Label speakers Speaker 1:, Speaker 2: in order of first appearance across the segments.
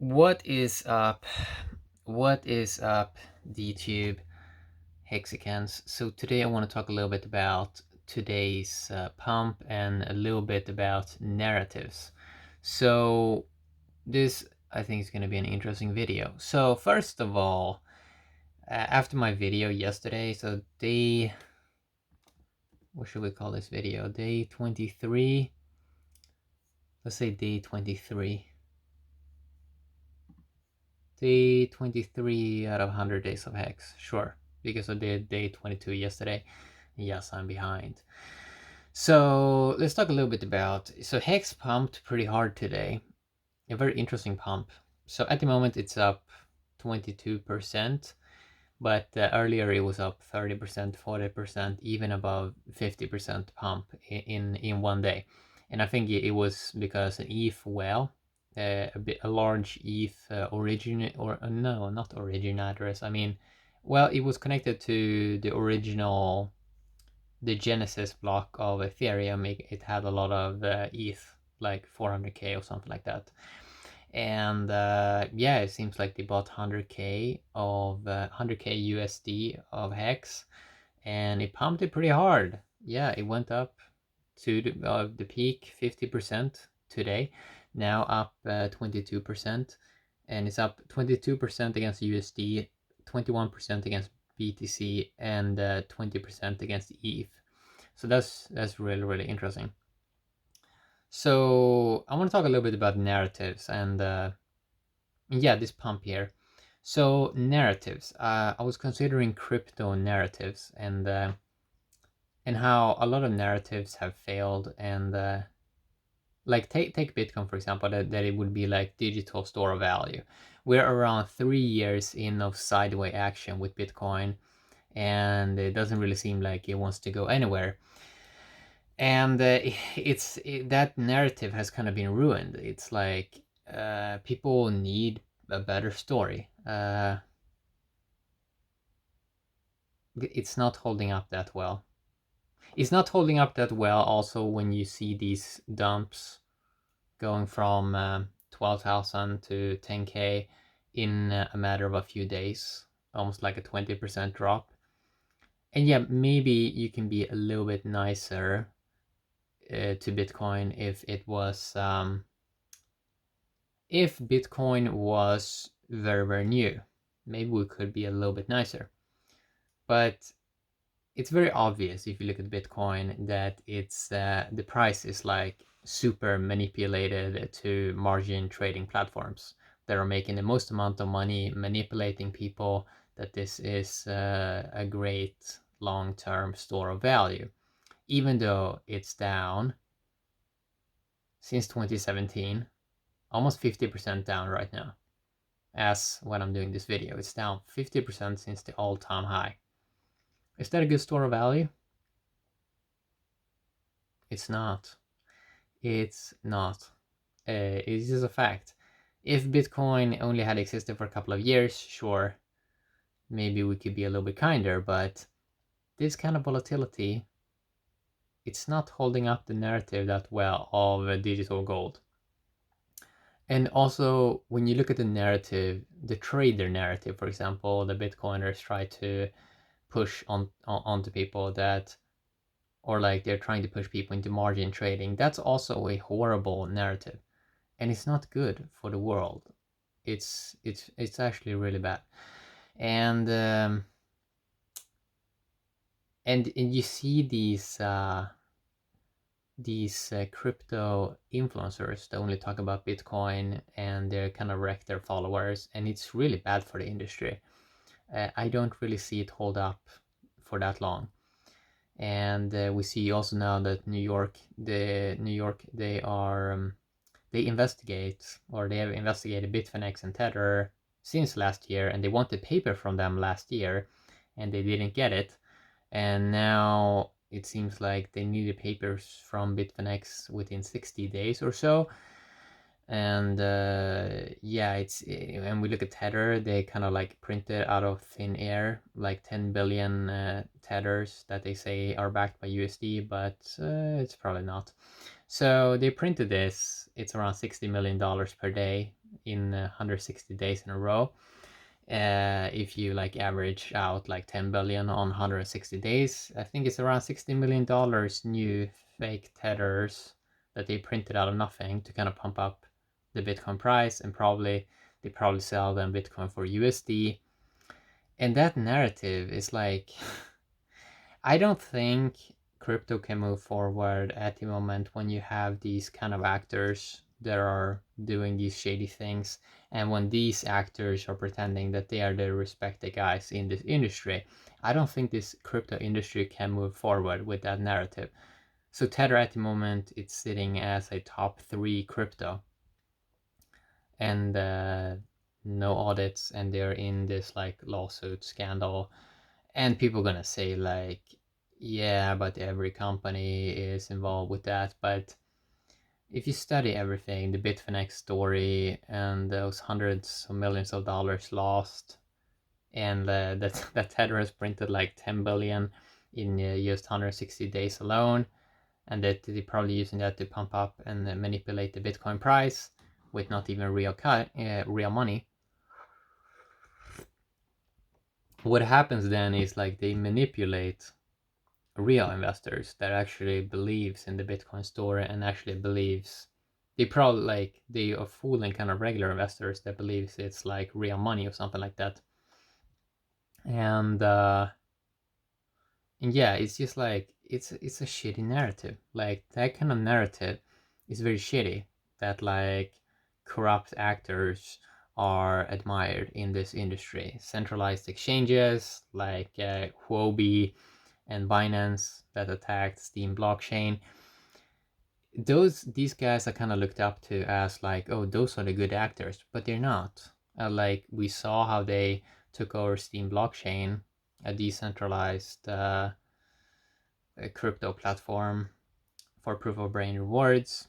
Speaker 1: What is up? What is up, DTube Hexicans? So today I want to talk a little bit about today's pump and a little bit about narratives. So this, I think, is going to be an interesting video. So first of all, after my video yesterday, so what should we call this video? Day 23. Let's say day 23. Day 23 out of 100 days of Hex, sure, because I did day 22 yesterday. Yes, I'm behind. So let's talk a little bit about, so Hex pumped pretty hard today, a very interesting pump. So at the moment it's up 22%, but earlier it was up 30%, 40%, even above 50% pump in one day. And I think it was because an ETH whale, a large ETH origin, or no, not origin address. I mean, well, it was connected to the original, the Genesis block of Ethereum. It had a lot of ETH, like 400k or something like that. And yeah, it seems like they bought 100k of 100k USD of Hex, and it pumped it pretty hard. Yeah, it went up to the peak 50% today, now up 22%, and it's up 22% against USD, 21% against BTC, and 20% against ETH. So that's really interesting. So I want to talk a little bit about narratives and yeah, this pump here. So narratives. I was considering crypto narratives and how a lot of narratives have failed, and like take Bitcoin for example, that it would be like digital store of value. We're around 3 years in of sideways action with Bitcoin, and it doesn't really seem like it wants to go anywhere. And that narrative has kind of been ruined. It's like people need a better story. It's not holding up that well. It's not holding up that well also when you see these dumps going from 12,000 to 10k in a matter of a few days, almost like a 20% drop. And yeah, maybe you can be a little bit nicer to Bitcoin if Bitcoin was very new. Maybe we could be a little bit nicer. But it's very obvious if you look at Bitcoin that it's the price is like super manipulated to margin trading platforms that are making the most amount of money manipulating people that this is a great long-term store of value, even though it's down since 2017, almost 50% down right now. As when I'm doing this video, it's down 50% since the all-time high. Is that a good store of value? It's not. It's not. It's just a fact. If Bitcoin only had existed for a couple of years, sure, maybe we could be a little bit kinder, but this kind of volatility, it's not holding up the narrative that well of digital gold. And also, when you look at the narrative, the trader narrative, for example, the Bitcoiners try to push onto people that, or like they're trying to push people into margin trading, that's also a horrible narrative, and it's not good for the world. It's actually really bad. And and you see these crypto influencers that only talk about Bitcoin, and they kind of wreck their followers, and it's really bad for the industry. I don't really see it hold up for that long. And we see also now that New York, they are they investigate, or they have investigated Bitfinex and Tether since last year, and they wanted paper from them last year, and they didn't get it. And now it seems like they needed papers from Bitfinex within 60 days or so. And yeah, and we look at Tether, they kind of like printed out of thin air like 10 billion Tethers that they say are backed by USD, but it's probably not. So they printed this. It's around $60 million per day in 160 days in a row. If you like average out like 10 billion on 160 days, I think it's around $60 million new fake tethers that they printed out of nothing to kind of pump up the Bitcoin price, and they probably sell them Bitcoin for USD. And that narrative is like, I don't think crypto can move forward at the moment when you have these kind of actors that are doing these shady things, and when these actors are pretending that they are the respected guys in this industry. I don't think this crypto industry can move forward with that narrative. So Tether at the moment, it's sitting as a top 3 crypto, and no audits, and they're in this like lawsuit scandal. And people gonna say like, yeah, but every company is involved with that. But if you study everything, the Bitfinex story and those hundreds of millions of dollars lost, and that Tether has printed like 10 billion in just 160 days alone, and that they're probably using that to pump up and manipulate the Bitcoin price with not even real money. What happens then is like they manipulate real investors that actually believes in the Bitcoin story and actually believes, they probably like, they are fooling kind of regular investors that believes it's like real money or something like that. And yeah, it's just like it's a shitty narrative. Like that kind of narrative is very shitty, that like corrupt actors are admired in this industry. Centralized exchanges like Huobi and Binance that attacked Steam blockchain. These guys are kind of looked up to as like, oh, those are the good actors, but they're not. Like we saw how they took over Steam blockchain, a decentralized crypto platform for proof of brain rewards.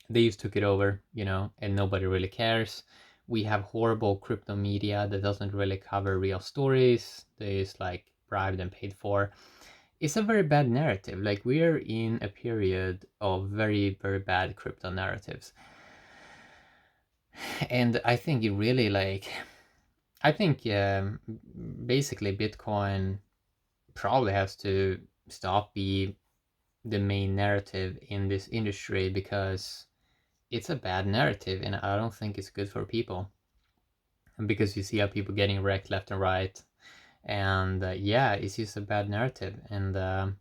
Speaker 1: They just took it over, and nobody really cares. We have horrible crypto media that doesn't really cover real stories. They just like bribed and paid for. It's a very bad narrative. Like we're in a period of very, very bad crypto narratives. And I think it really like, I think basically Bitcoin probably has to stop be the main narrative in this industry, because it's a bad narrative and I don't think it's good for people. And because you see how people getting wrecked left and right, and yeah, it's just a bad narrative, and I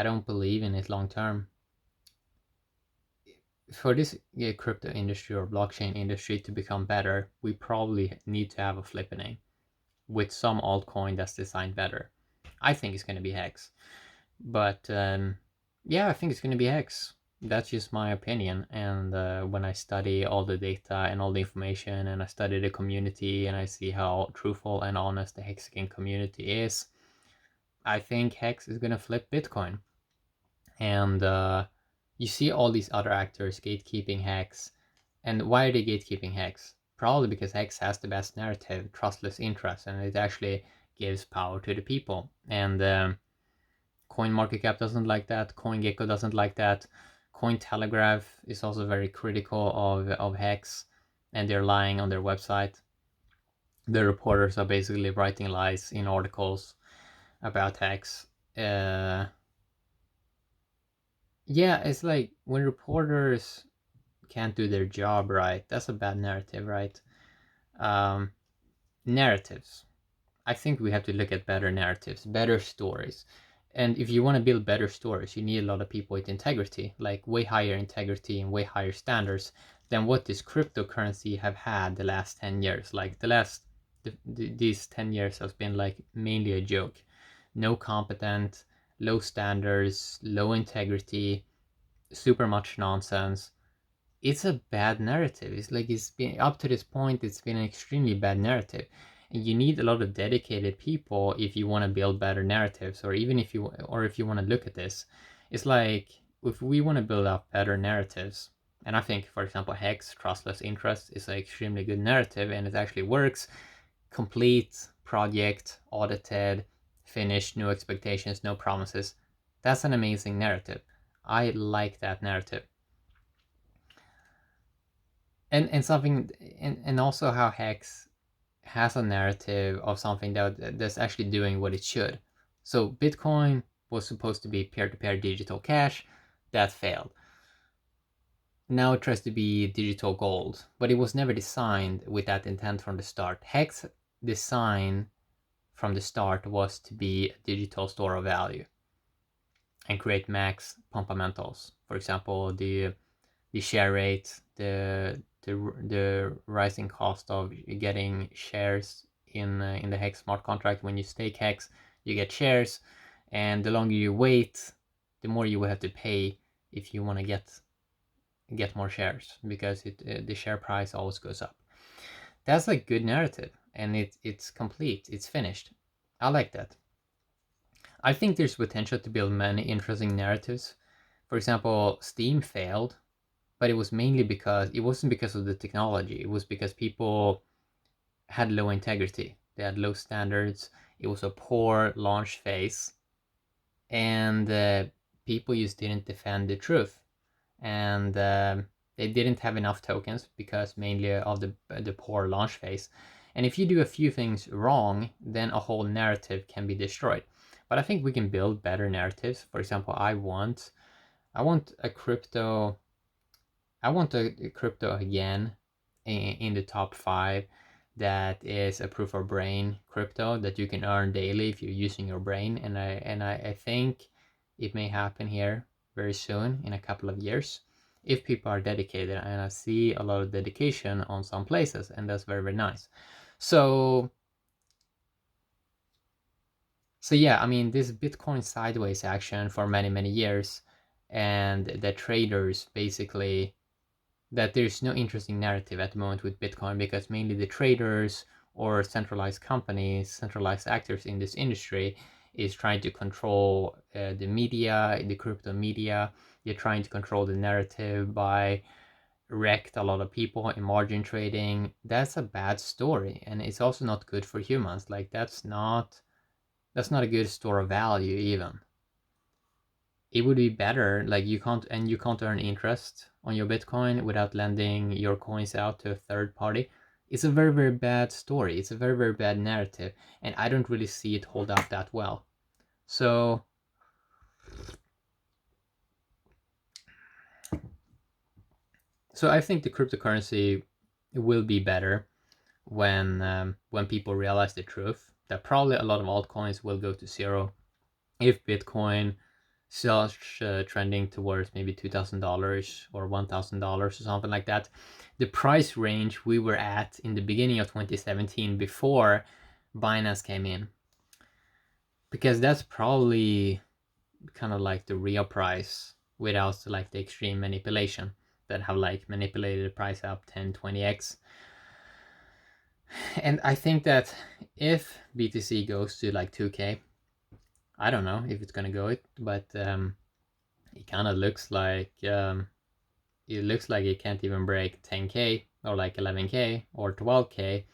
Speaker 1: don't believe in it long term. For this crypto industry or blockchain industry to become better, we probably need to have a flippening with some altcoin that's designed better. I think it's going to be HEX. But yeah, I think it's going to be HEX. That's just my opinion. And when I study all the data and all the information, and I study the community, and I see how truthful and honest the Hexagon community is, I think HEX is going to flip Bitcoin. And you see all these other actors gatekeeping HEX. And why are they gatekeeping HEX? Probably because HEX has the best narrative, trustless interest, and it actually gives power to the people. And CoinMarketCap doesn't like that. CoinGecko doesn't like that. Cointelegraph is also very critical of HEX, and they're lying on their website. The reporters are basically writing lies in articles about HEX. Yeah, it's like when reporters can't do their job right, that's a bad narrative, right? Um, Narratives. I think we have to look at better narratives, better stories. And if you want to build better stories, you need a lot of people with integrity, like way higher integrity and way higher standards than what this cryptocurrency have had the last 10 years. Like these 10 years has been like mainly a joke. No competent, low standards, low integrity, super much nonsense. It's a bad narrative. It's like it's been up to this point, it's been an extremely bad narrative. And you need a lot of dedicated people if you want to build better narratives, or even if you want to look at this. It's like if we want to build up better narratives, and I think, for example, HEX trustless interest is an extremely good narrative, and it actually works. Complete project, audited, finished, no expectations, no promises. That's an amazing narrative. I like that narrative. And something, and also how Hex has a narrative of something that's actually doing what it should. So Bitcoin was supposed to be peer-to-peer digital cash. That failed. Now it tries to be digital gold, but it was never designed with that intent from the start. Hex design from the start was to be a digital store of value and create max fundamentals. For example, the share rate, the rising cost of getting shares in the Hex smart contract. When you stake Hex, you get shares, and the longer you wait, the more you will have to pay if you want to get more shares, because the share price always goes up. That's a good narrative, and it's complete. It's finished. I like that. I think there's potential to build many interesting narratives. For example, Steam failed, but it was mainly because it wasn't because of the technology. It was because people had low integrity. They had low standards. It was a poor launch phase, and people just didn't defend the truth, and they didn't have enough tokens because mainly of the poor launch phase. And if you do a few things wrong, then a whole narrative can be destroyed. But I think we can build better narratives. For example, I want a crypto again in the top 5 that is a proof of brain crypto that you can earn daily if you're using your brain. And I think it may happen here very soon, in a couple of years, if people are dedicated. And I see a lot of dedication on some places, and that's very, very nice. So yeah, I mean, this Bitcoin sideways action for many, many years, and the traders basically, that there's no interesting narrative at the moment with Bitcoin, because mainly the traders or centralized companies, centralized actors in this industry is trying to control the media, the crypto media. They're trying to control the narrative by wrecked a lot of people in margin trading. That's a bad story, and it's also not good for humans. Like, that's not a good store of value even. It would be better, like, you can't earn interest on your Bitcoin without lending your coins out to a third party. It's a very, very bad story. It's a very, very bad narrative, and I don't really see it hold up that well. So I think the cryptocurrency will be better when people realize the truth that probably a lot of altcoins will go to zero if Bitcoin starts trending towards maybe $2,000 or $1,000 or something like that. The price range we were at in the beginning of 2017 before Binance came in, because that's probably kind of like the real price without like the extreme manipulation that have like manipulated the price up 10-20x. And I think that if BTC goes to like 2K, I don't know if it's gonna go it, but it kind of looks like it can't even break 10K or like 11K or 12K.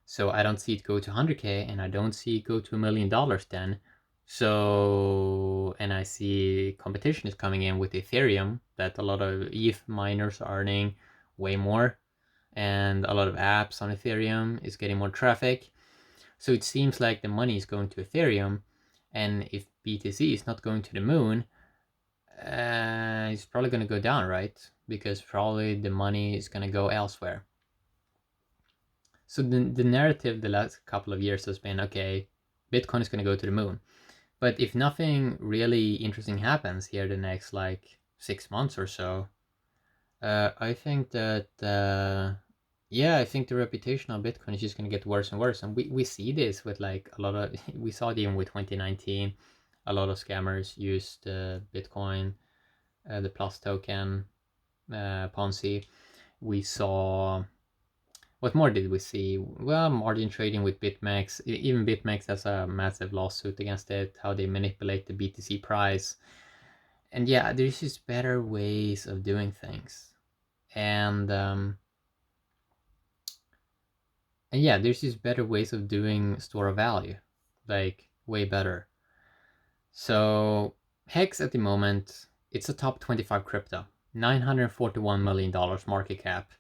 Speaker 1: So I don't see it go to 100K, and I don't see it go to $1 million then. So, and I see competition is coming in with Ethereum, that a lot of ETH miners are earning way more, and a lot of apps on Ethereum is getting more traffic. So it seems like the money is going to Ethereum, and if BTC is not going to the moon, it's probably going to go down, right? Because probably the money is going to go elsewhere. So the narrative the last couple of years has been, okay, Bitcoin is going to go to the moon. But if nothing really interesting happens here the next like 6 months or so, I think that I think the reputation of Bitcoin is just going to get worse and worse. And we see this with like a lot of, we saw it even with 2019. A lot of scammers used Bitcoin, the Plus token, Ponzi. We saw, what more did we see? Well, margin trading with BitMEX. Even BitMEX has a massive lawsuit against it, how they manipulate the BTC price. And yeah, there's just better ways of doing things. And yeah, there's just better ways of doing store of value, like way better. So Hex at the moment It's a top 25 crypto. $941 million market cap.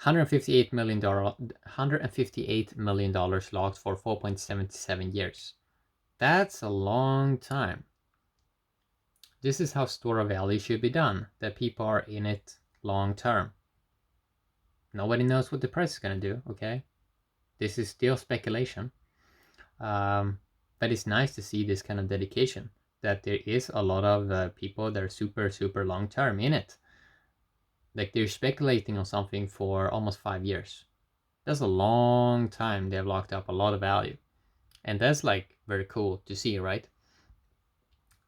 Speaker 1: $158 million locked for 4.77 years. That's a long time. This is how store of value should be done, that people are in it long term. Nobody knows what the price is going to do, okay? This is still speculation. But it's nice to see this kind of dedication, that there is a lot of people that are super, super long term in it. Like they're speculating on something for almost 5 years. That's a long time they've locked up a lot of value. And that's like very cool to see, right?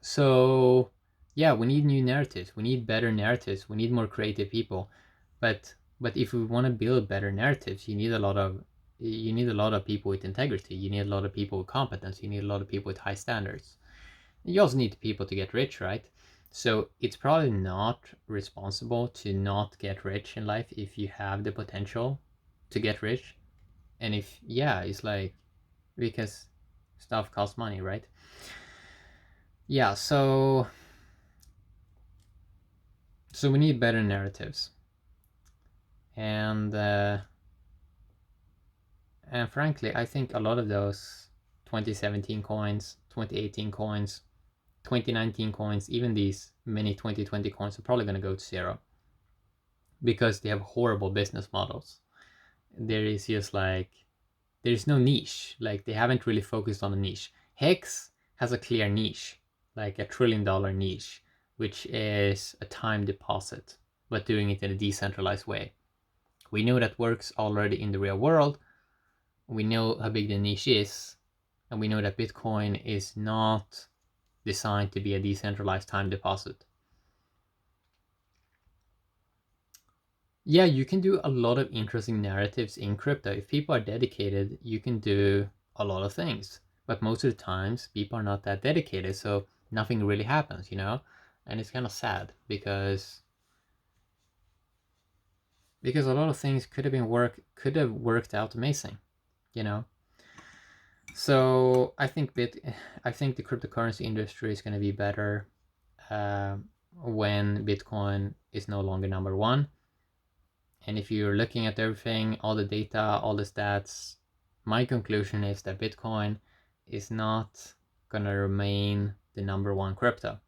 Speaker 1: So yeah, we need new narratives. We need better narratives. We need more creative people. But if we want to build better narratives, you need a lot of people with integrity. You need a lot of people with competence. You need a lot of people with high standards. You also need people to get rich, right? So it's probably not responsible to not get rich in life if you have the potential to get rich. And if, yeah, it's like, because stuff costs money, right? Yeah, so we need better narratives. And frankly, I think a lot of those 2017 coins, 2018 coins, 2019 coins, even these many 2020 coins are probably going to go to zero because they have horrible business models. There is just like, there's no niche. Like they haven't really focused on a niche. HEX has a clear niche, like $1 trillion niche, which is a time deposit, but doing it in a decentralized way. We know that works already in the real world. We know how big the niche is, and we know that Bitcoin is not designed to be a decentralized time deposit. Yeah, you can do a lot of interesting narratives in crypto. If people are dedicated, you can do a lot of things. But most of the times, people are not that dedicated, so nothing really happens, you know? And it's kind of sad because a lot of things could have worked out amazing, you know? So I think the cryptocurrency industry is going to be better when Bitcoin is no longer number one. And if you're looking at everything, all the data, all the stats, my conclusion is that Bitcoin is not going to remain the number one crypto.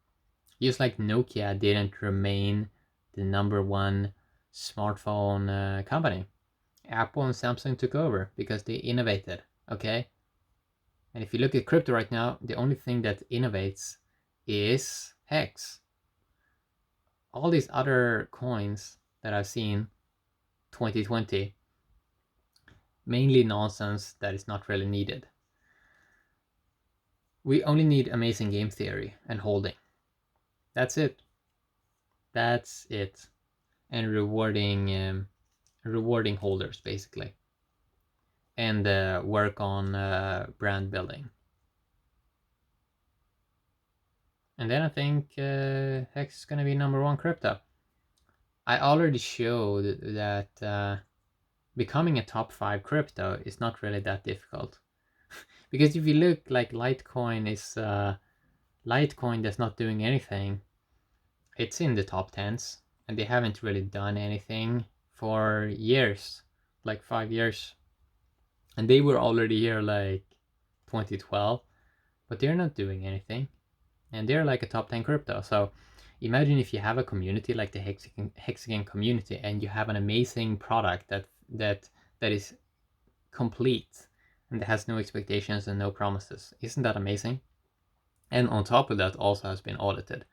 Speaker 1: Just like Nokia didn't remain the number one smartphone company. Apple and Samsung took over because they innovated, okay? And if you look at crypto right now, the only thing that innovates is HEX. All these other coins that I've seen 2020, mainly nonsense that is not really needed. We only need amazing game theory and holding. That's it. That's it. And rewarding holders, basically. And work on brand building. And then I think HEX is going to be number one crypto. I already showed that becoming a top 5 crypto is not really that difficult. Because if you look, like Litecoin that's not doing anything. It's in the top 10s, and they haven't really done anything for years, like 5 years. And they were already here like 2012, but they're not doing anything. And they're like a top 10 crypto. So imagine if you have a community like the Hexagon community, and you have an amazing product that is complete and that has no expectations and no promises. Isn't that amazing? And on top of that, also has been audited.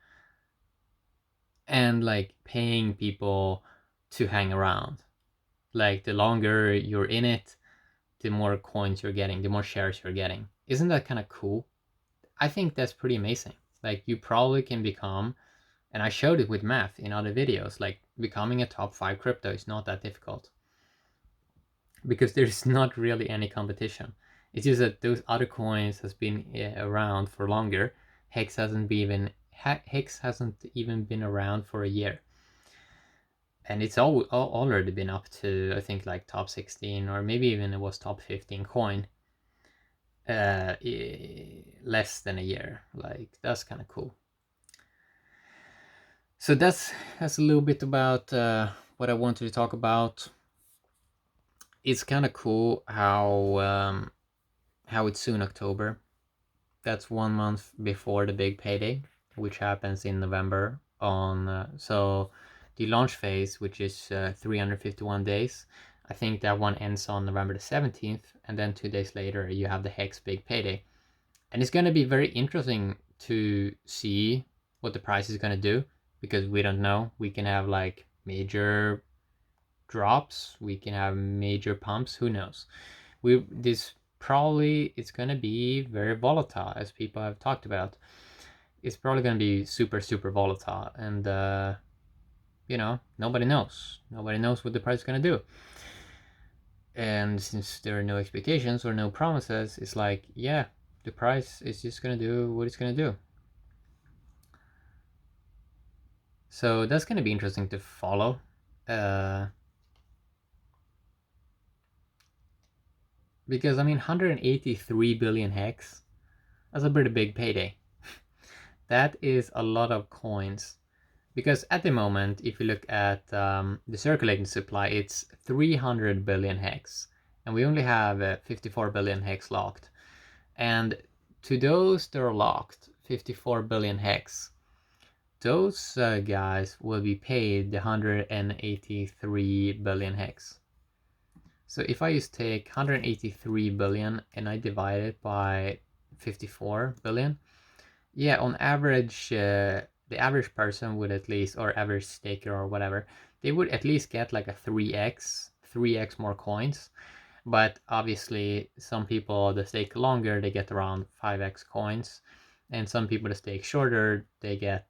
Speaker 1: And like paying people to hang around. Like the longer you're in it, the more coins you're getting, the more shares you're getting. Isn't that kind of cool? I think that's pretty amazing. Like you probably can become, and I showed it with math in other videos, like becoming a top 5 crypto is not that difficult. Because there's not really any competition. It's just that those other coins has been around for longer. HEX hasn't even been around for a year. And it's already been up to, I think, like top 16, or maybe even it was top 15 coin less than a year. Like that's kind of cool. So that's a little bit about what I wanted to talk about. It's kind of cool how it's soon October. That's 1 month before the big payday, which happens in November. On so the launch phase, which is 351 days, I think that one ends on November the 17th, and then 2 days later you have the HEX big payday, and it's going to be very interesting to see what the price is going to do, because we don't know. We can have like major drops, we can have major pumps, who knows. We this probably it's going to be very volatile, as people have talked about. It's probably going to be super volatile, and nobody knows what the price is going to do. And since there are no expectations or no promises, it's like, yeah, the price is just going to do what it's going to do. So that's going to be interesting to follow. Because I mean, 183 billion hex, that's a pretty big payday. That is a lot of coins. Because at the moment, if you look at the circulating supply, it's 300 billion hex, and we only have 54 billion hex locked. And to those that are locked, 54 billion hex, those guys will be paid the 183 billion hex. So if I just take 183 billion and I divide it by 54 billion, yeah, on average, the average person would at least, or average staker or whatever, they would at least get like a 3x more coins. But obviously, some people that stake longer, they get around 5x coins. And some people that stake shorter, they get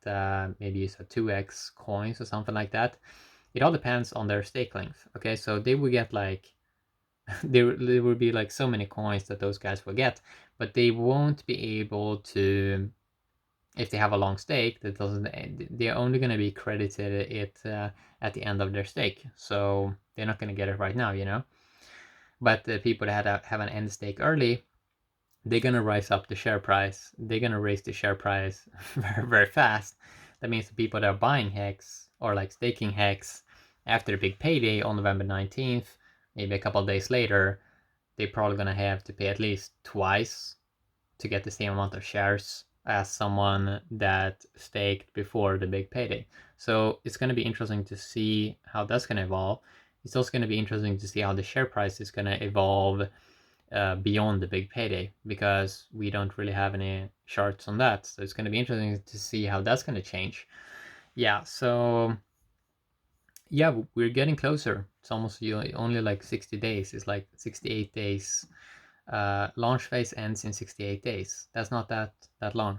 Speaker 1: maybe a 2x coins or something like that. It all depends on their stake length. Okay, so they would get like there will be like so many coins that those guys will get, but they won't be able to, if they have a long stake, that doesn't, they're only going to be credited it at the end of their stake, so they're not going to get it right now. But the people that have an end stake early, they're going to rise up the share price. They're going to raise the share price very fast. That means the people that are buying hex or like staking hex after the big payday on November 19th, maybe a couple of days later, they're probably going to have to pay at least twice to get the same amount of shares as someone that staked before the big payday. So it's going to be interesting to see how that's going to evolve. It's also going to be interesting to see how the share price is going to evolve beyond the big payday, because we don't really have any charts on that. So it's going to be interesting to see how that's going to change. Yeah, so yeah, we're getting closer. It's almost only like 60 days. It's like 68 days. Launch phase ends in 68 days. That's not that long.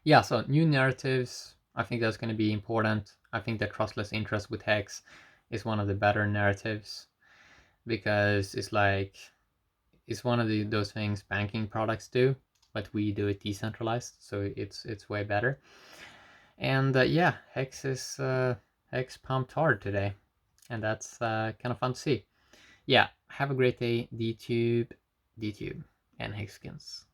Speaker 1: Yeah, so new narratives, I think that's going to be important. I think that trustless interest with HEX is one of the better narratives, because it's like, it's one of those things banking products do, but we do it decentralized, so it's way better. And yeah, HEX pumped hard today, and that's kind of fun to see. Yeah, have a great day, DTube, and Hexkins.